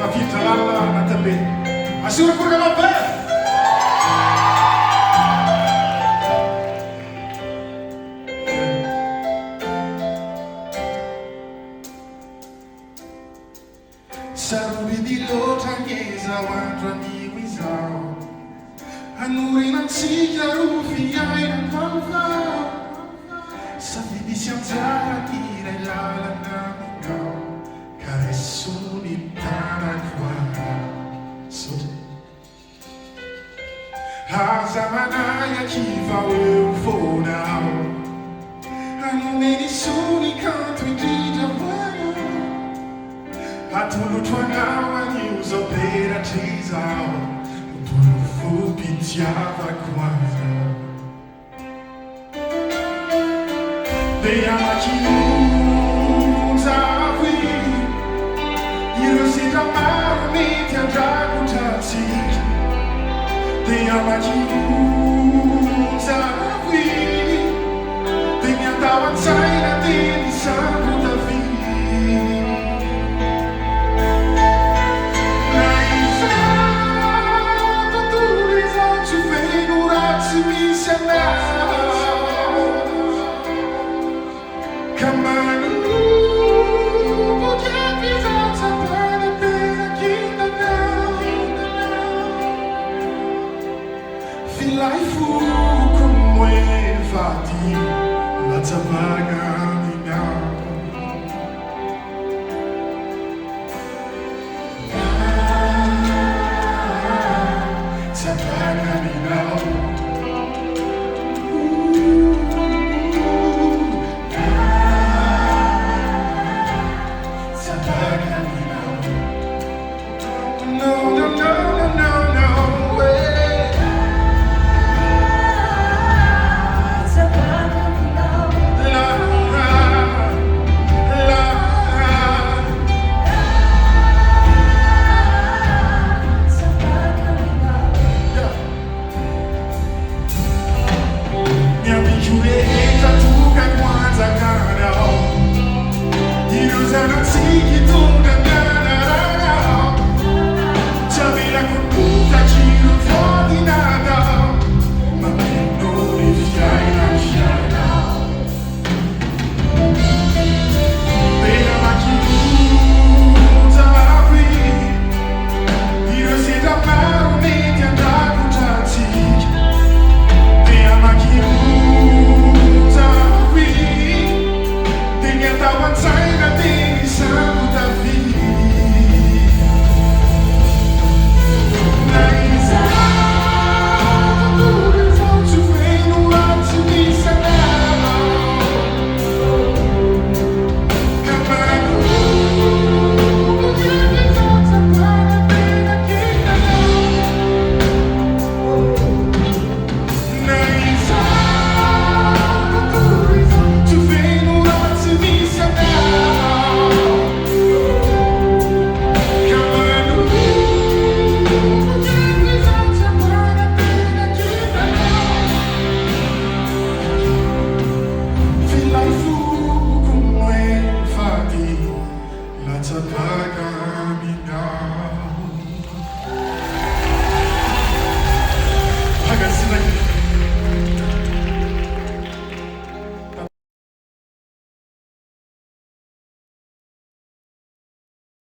Tafiditra lalina anaty be. Asura korana be. Saroby ny loatra ngezao andro anio izao, hanorinantsika ro fiaina vaovao, safidy sy anjara iray lalana minao, ka resony tanako azo. Aza manayaky vao eo fonao, hanomeny sony kanto indrindra hoanao, atolotro anao anio zao peratra izao, tolofo mpitiavako anao. Dia makinonja avy ireo sendra maro mety andrakotra tsika. Dia makinonja avy dia miatao an-tsaina dia ny sambo-davy. Filai fu como evadi la tabagamina. Tabagamina. Tabagamina. No, no, no, no, no, way. Let's